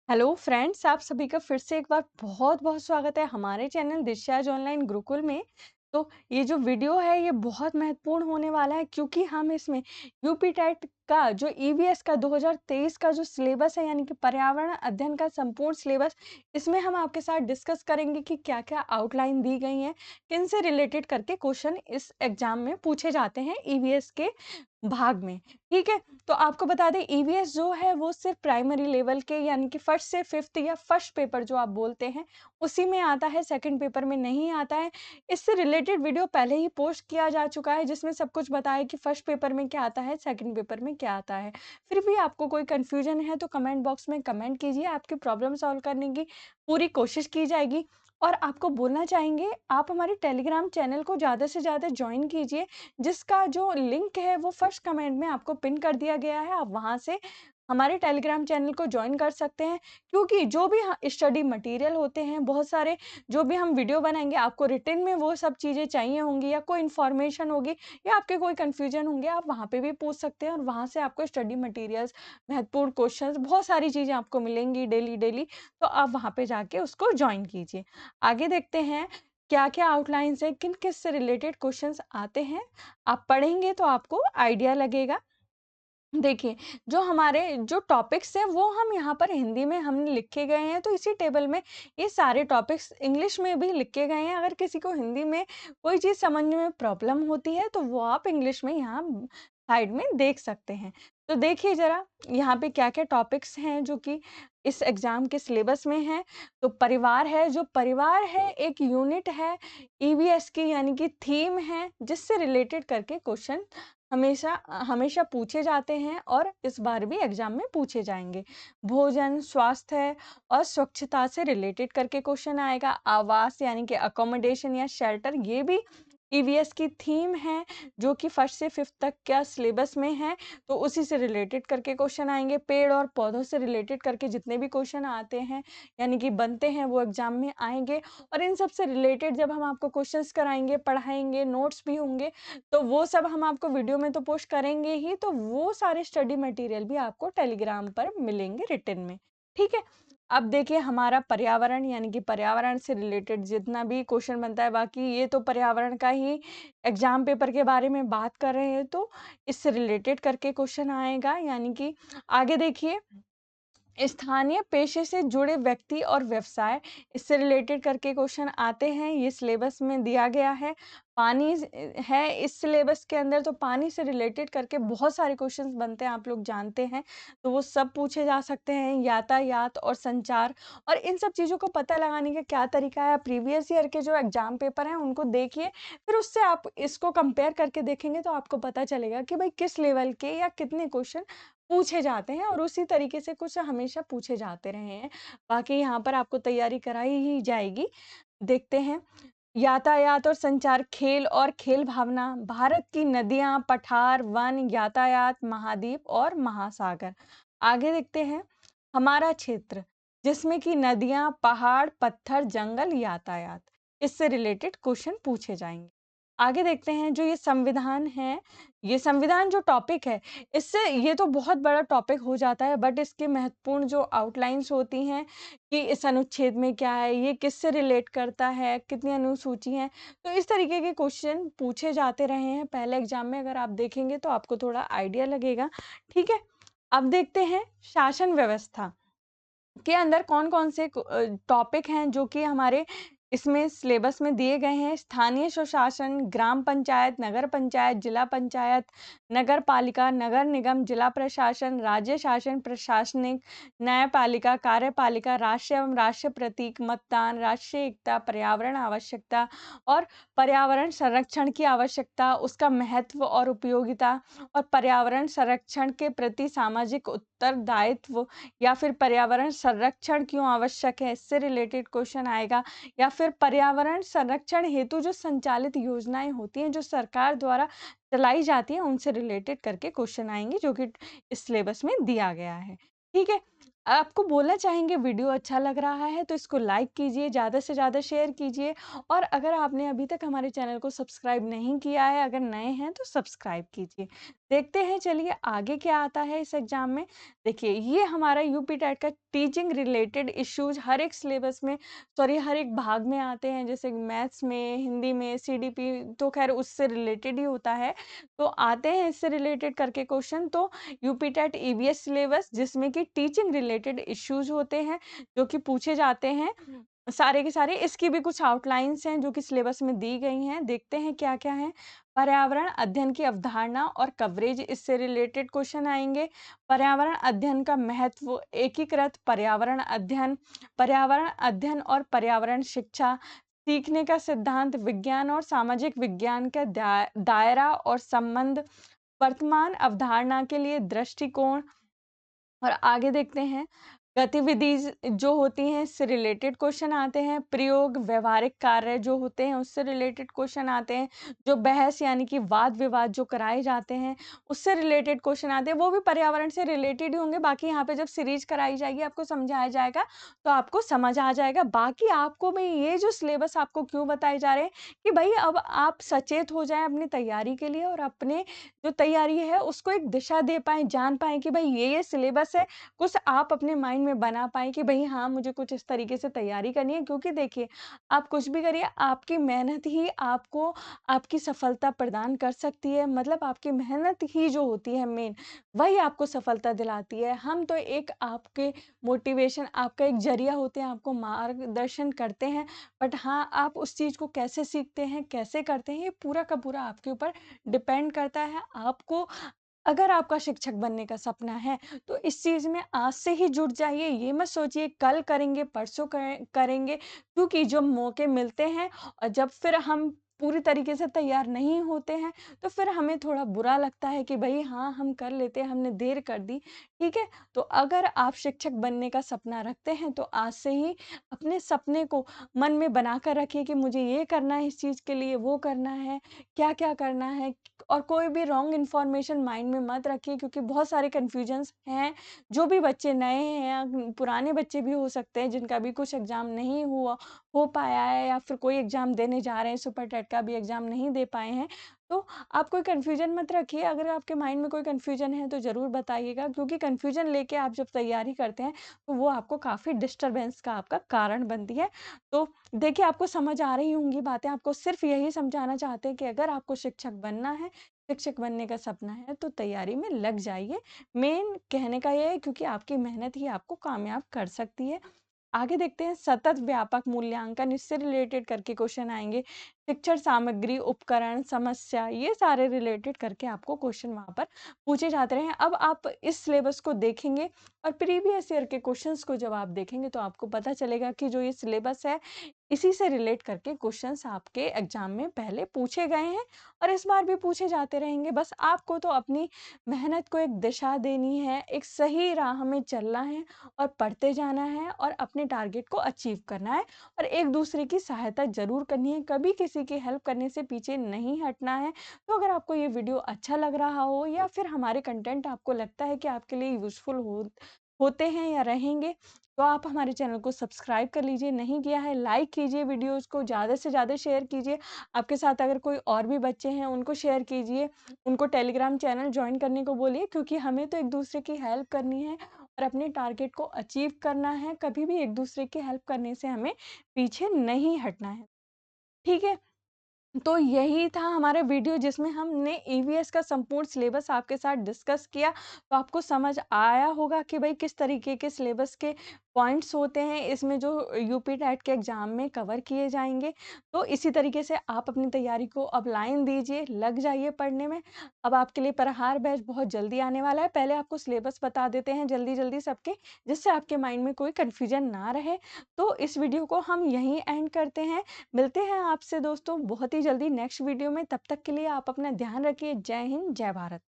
Hello friends, आप सभी का फिर से एक बार बहुत-बहुत स्वागत है हमारे चैनल दिशा ऑनलाइन गुरुकुल में। तो ये जो वीडियो है ये बहुत महत्वपूर्ण होने वाला है क्योंकि हम इसमें यूपी टेट का जो ईवीएस का 2023 का जो सिलेबस है यानी कि पर्यावरण अध्ययन का संपूर्ण सिलेबस, इसमें हम आपके साथ डिस्कस करेंगे कि क्या-क्या आउटलाइन दी गई हैं, किन से रिलेटेड करके क्वेश्चन इस एग्जाम में पूछे जाते हैं ईवीएस के भाग में। ठीक है? तो आपको बता दें ईवीएस जो है वो सिर्फ प्राइमरी लेवल के यानी कि फर्स्ट से फिफ्थ या फर्स्ट पेपर जो आप बोलते हैं उसी में आता है, सेकंड पेपर में नहीं आता है। इससे रिलेटेड वीडियो पहले ही पोस्ट किया जा चुका है जिसमें सब कुछ बताया कि फर्स्ट पेपर में क्या आता है, सेकंड पेपर में क्या आता है। फिर भी आपको कोई कंफ्यूजन है तो कमेंट बॉक्स में कमेंट कीजिए, आपकी प्रॉब्लम सॉल्व करने की पूरी कोशिश की जाएगी। और आपको बोलना चाहेंगे आप हमारे टेलीग्राम चैनल को ज़्यादा से ज़्यादा ज्वाइन कीजिए, जिसका जो लिंक है वो फर्स्ट कमेंट में आपको पिन कर दिया गया है। आप वहाँ से हमारे टेलीग्राम चैनल को ज्वाइन कर सकते हैं क्योंकि जो भी स्टडी मटेरियल होते हैं बहुत सारे, जो भी हम वीडियो बनाएंगे आपको रिटन में वो सब चीज़ें चाहिए होंगी या कोई इन्फॉर्मेशन होगी या आपके कोई कन्फ्यूजन होंगे, आप वहाँ पे भी पूछ सकते हैं और वहाँ से आपको स्टडी मटेरियल्स, महत्वपूर्ण क्वेश्चंस, बहुत सारी चीज़ें आपको मिलेंगी डेली डेली। तो आप वहाँ पे जाके उसको ज्वाइन कीजिए। आगे देखते हैं क्या-क्या आउटलाइन्स है, किन-किस से रिलेटेड क्वेश्चंस आते हैं। आप पढ़ेंगे तो आपको आइडिया लगेगा। देखिए, जो हमारे जो टॉपिक्स हैं वो हम यहाँ पर हिंदी में हमने लिखे गए हैं, तो इसी टेबल में ये सारे टॉपिक्स इंग्लिश में भी लिखे गए हैं। अगर किसी को हिंदी में कोई चीज़ समझने में प्रॉब्लम होती है, तो वो आप इंग्लिश में यहाँ साइड में देख सकते हैं। तो देखिए ज़रा यहाँ पे क्या-क्या टॉपिक्स हैं जो कि इस एग्ज़ाम के सिलेबस में हैं। तो परिवार है, जो परिवार है एक यूनिट है ईवीएस की यानी कि थीम है, जिससे रिलेटेड करके क्वेश्चन हमेशा पूछे जाते हैं और इस बार भी एग्जाम में पूछे जाएँगे। भोजन, स्वास्थ्य और स्वच्छता से रिलेटेड करके क्वेश्चन आएगा। आवास यानी कि अकोमोडेशन या शेल्टर, ये भी ईवीएस की थीम है जो कि फर्स्ट से फिफ्थ तक का सिलेबस में है, तो उसी से रिलेटेड करके क्वेश्चन आएँगे। पेड़ और पौधों से रिलेटेड करके जितने भी क्वेश्चन आते हैं यानी कि बनते हैं वो एग्जाम में आएँगे और इन सब से रिलेटेड जब हम आपको क्वेश्चंस कराएँगे, पढ़ाएँगे, नोट्स भी होंगे, तो वो सब हम आपको वीडियो में तो पोस्ट करेंगे ही, तो वो सारे स्टडी मटेरियल भी आपको टेलीग्राम पर मिलेंगे रिटन में, ठीक है? अब देखिए हमारा पर्यावरण यानी कि पर्यावरण से रिलेटेड जितना भी क्वेश्चन बनता है, बाकी ये तो पर्यावरण का ही एग्ज़ाम पेपर के बारे में बात कर रहे हैं, तो इससे रिलेटेड करके क्वेश्चन आएगा यानी कि आगे देखिए स्थानीय पेशे से जुड़े व्यक्ति और व्यवसाय, इससे रिलेटेड करके क्वेश्चन आते हैं, ये सिलेबस में दिया गया है। पानी है इस सिलेबस के अंदर, तो पानी से रिलेटेड करके बहुत सारे क्वेश्चंस बनते हैं, आप लोग जानते हैं, तो वो सब पूछे जा सकते हैं। यातायात और संचार, और इन सब चीज़ों को पता लगाने का क्या तरीका है, प्रीवियस ईयर के जो एग्जाम पेपर हैं उनको देखिए, फिर उससे आप इसको कंपेयर करके देखेंगे तो आपको पता चलेगा कि भाई किस लेवल के या कितने क्वेश्चन पूछे जाते हैं और उसी तरीके से कुछ हमेशा पूछे जाते रहे हैं। बाकी यहाँ पर आपको तैयारी कराई ही जाएगी। देखते हैं, यातायात और संचार, खेल और खेल भावना, भारत की नदियाँ, पठार, वन, यातायात, महाद्वीप और महासागर। आगे देखते हैं, हमारा क्षेत्र, जिसमें कि नदियाँ, पहाड़, पत्थर, जंगल, यातायात, इससे रिलेटेड क्वेश्चन पूछे जाएँगे। आगे देखते हैं, जो ये संविधान है, ये संविधान जो टॉपिक है, इससे ये तो बहुत बड़ा टॉपिक हो जाता है, बट इसके महत्वपूर्ण जो आउटलाइन्स होती हैं कि इस अनुच्छेद में क्या है, ये किससे रिलेट करता है, कितनी अनुसूची हैं, तो इस तरीके के क्वेश्चन पूछे जाते रहे हैं पहले एग्जाम में। अगर आप देखेंगे तो आपको थोड़ा आइडिया लगेगा, ठीक है? अब देखते हैं शासन व्यवस्था के अंदर कौन-कौन से टॉपिक हैं जो कि हमारे इसमें सिलेबस में दिए गए हैं। स्थानीय स्वशासन, ग्राम पंचायत, नगर पंचायत, जिला पंचायत, नगर पालिका, नगर निगम, जिला प्रशासन, राज्य शासन, प्रशासनिक, न्यायपालिका, कार्यपालिका, राष्ट्रीय एवं राष्ट्रीय प्रतीक, मतदान, राष्ट्रीय एकता, पर्यावरण आवश्यकता और पर्यावरण संरक्षण की आवश्यकता, उसका महत्व और उपयोगिता और पर्यावरण संरक्षण के प्रति सामाजिक उत्तरदायित्व या फिर पर्यावरण संरक्षण क्यों आवश्यक है, इससे रिलेटेड क्वेश्चन आएगा। या फिर पर्यावरण संरक्षण हेतु जो संचालित योजनाएं होती हैं जो सरकार द्वारा चलाई जाती हैं उनसे रिलेटेड करके क्वेश्चन आएंगे जो कि इस सिलेबस में दिया गया है, ठीक है? आपको बोलना चाहेंगे वीडियो अच्छा लग रहा है तो इसको लाइक कीजिए, ज़्यादा से ज़्यादा शेयर कीजिए और अगर आपने अभी तक हमारे चैनल को सब्सक्राइब नहीं किया है, अगर नए हैं तो सब्सक्राइब कीजिए। देखते हैं चलिए आगे क्या आता है इस एग्जाम में। देखिए ये हमारा यूपी टेट का टीचिंग रिलेटेड इश्यूज हर एक सिलेबस में, सॉरी हर एक भाग में आते हैं, जैसे मैथ्स में, हिंदी में, सीडीपी तो खैर उससे रिलेटेड ही होता है। तो आते हैं इससे रिलेटेड करके क्वेश्चन। तो यूपी टेट ईवीएस सिलेबस जिसमें कि टीचिंग रिलेटेड इश्यूज होते हैं जो कि पूछे जाते हैं सारे के सारे। इसकी भी कुछ आउटलाइंस हैं जो कि सिलेबस में दी गई हैं, देखते हैं क्या क्या है। पर्यावरण अध्ययन की अवधारणा और कवरेज, इससे रिलेटेड क्वेश्चन आएंगे। पर्यावरण अध्ययन का महत्व, एकीकृत पर्यावरण अध्ययन और पर्यावरण शिक्षा, सीखने का सिद्धांत, विज्ञान और सामाजिक विज्ञान का दायरा और संबंध, वर्तमान अवधारणा के लिए दृष्टिकोण। और आगे देखते हैं गतिविधि जो होती हैं इससे रिलेटेड क्वेश्चन आते हैं। प्रयोग, व्यवहारिक कार्य जो होते हैं उससे रिलेटेड क्वेश्चन आते हैं। जो बहस यानी कि वाद विवाद जो कराए जाते हैं उससे रिलेटेड क्वेश्चन आते हैं, वो भी पर्यावरण से रिलेटेड ही होंगे। बाकी यहाँ पे जब सीरीज कराई जाएगी आपको समझाया जाएगा तो आपको समझ आ जाएगा। बाकी आपको भाई ये जो सिलेबस आपको क्यों बताए जा रहे हैं कि भाई अब आप सचेत हो जाएं अपनी तैयारी के लिए और अपने जो तैयारी है उसको एक दिशा दे पाएँ, जान पाएँ कि भाई ये सिलेबस है। कुछ आप अपने माइंड में बना पाएँ कि भई हाँ, मुझे कुछ इस तरीके से तैयारी करनी है, क्योंकि देखिए, आप कुछ भी करिए, आपकी मेहनत ही आपको आपकी सफलता प्रदान कर सकती है। मतलब आपकी मेहनत ही जो होती है मेन, वही आपको सफलता दिलाती है। हम तो एक आपके मोटिवेशन, आपका एक ज़रिया होते हैं, आपको मार्गदर्शन करते हैं। बट हाँ, आप उस चीज़ को कैसे सीखते हैं, कैसे करते हैं, ये पूरा का पूरा आपके ऊपर डिपेंड करता है। आपको अगर आपका शिक्षक बनने का सपना है, तो इस चीज़ में आज से ही जुट जाइए। ये मत सोचिए कल करेंगे, परसों करेंगे, क्योंकि जो मौके मिलते हैं और जब फिर हम पूरी तरीके से तैयार नहीं होते हैं, तो फिर हमें थोड़ा बुरा लगता है कि भई हाँ, हम कर लेते, हमने देर कर दी, ठीक है? तो अगर आप शिक्षक बनने का सपना रखते हैं, तो आज से ही अपने सपने को मन में बनाकर रखिए कि मुझे ये करना है इस चीज़ के लिए, वो करना है, क्या-क्या करना है। और कोई भी रॉन्ग इन्फॉर्मेशन माइंड में मत रखिए, क्योंकि बहुत सारे कन्फ्यूजन्स हैं। जो भी बच्चे नए हैं या पुराने बच्चे भी हो सकते हैं जिनका भी कुछ एग्ज़ाम नहीं हो पाया है या फिर कोई एग्ज़ाम देने जा रहे हैं, सुपर टेट का भी एग्ज़ाम नहीं दे पाए हैं, तो आप कोई कन्फ्यूजन मत रखिए। अगर आपके माइंड में कोई कन्फ्यूजन है तो ज़रूर बताइएगा, क्योंकि कन्फ्यूजन लेके आप जब तैयारी करते हैं तो वो आपको काफ़ी डिस्टर्बेंस का आपका कारण बनती है। तो देखिए, आपको समझ आ रही होंगी बातें, आपको सिर्फ़ यही समझाना चाहते हैं कि अगर आपको शिक्षक बनना है, शिक्षक बनने का सपना है, तो तैयारी में लग जाइए। मेन कहने का ये है, क्योंकि आपकी मेहनत ही आपको कामयाब कर सकती है। आगे देखते हैं सतत व्यापक मूल्यांकन, इससे रिलेटेड करके क्वेश्चन आएँगे। शिक्षण सामग्री, उपकरण, समस्या, ये सारे रिलेटेड करके आपको क्वेश्चन वहाँ पर पूछे जाते रहे हैं। अब आप इस सिलेबस को देखेंगे और प्रीवियस ईयर के क्वेश्चंस को जब आप देखेंगे तो आपको पता चलेगा कि जो ये सिलेबस है, इसी से रिलेट करके क्वेश्चंस आपके एग्जाम में पहले पूछे गए हैं और इस बार भी पूछे जाते रहेंगे। बस आपको तो अपनी मेहनत को एक दिशा देनी है, एक सही राह में चलना है और पढ़ते जाना है और अपने टारगेट को अचीव करना है और एक दूसरे की सहायता ज़रूर करनी है, कभी किसी की हेल्प करने से पीछे नहीं हटना है। तो अगर आपको ये वीडियो अच्छा लग रहा हो या फिर हमारे कंटेंट आपको लगता है कि आपके लिए यूज़फुल होते हैं या रहेंगे, तो आप हमारे चैनल को सब्सक्राइब कर लीजिए, नहीं किया है लाइक कीजिए, वीडियोज़ को ज़्यादा से ज़्यादा शेयर कीजिए। आपके साथ अगर कोई और भी बच्चे हैं उनको शेयर कीजिए, उनको टेलीग्राम चैनल जॉइन करने को बोलिए, क्योंकि हमें तो एक दूसरे की हेल्प करनी है और अपने टारगेट को अचीव करना है। कभी भी एक दूसरे की हेल्प करने से हमें पीछे नहीं हटना है। ठीक है? तो यही था हमारा वीडियो जिसमें हमने ईवीएस का संपूर्ण सिलेबस आपके साथ डिस्कस किया। तो आपको समझ आया होगा कि भाई किस तरीके के सिलेबस के पॉइंट्स होते हैं इसमें जो यूपी टेट के एग्ज़ाम में कवर किए जाएँगे। तो इसी तरीके से आप अपनी तैयारी को अब लाइन दीजिए, लग जाइए पढ़ने में। अब आपके लिए प्रहार बैच बहुत जल्दी आने वाला है। पहले आपको सिलेबस बता देते हैं जल्दी-जल्दी सबके, जिससे आपके माइंड में कोई कन्फ्यूजन ना रहे। तो इस वीडियो को हम यहीं एंड करते हैं। मिलते हैं आपसे दोस्तों बहुत ही जल्दी नेक्स्ट वीडियो में। तब तक के लिए आप अपना ध्यान रखिए। जय हिंद, जय भारत।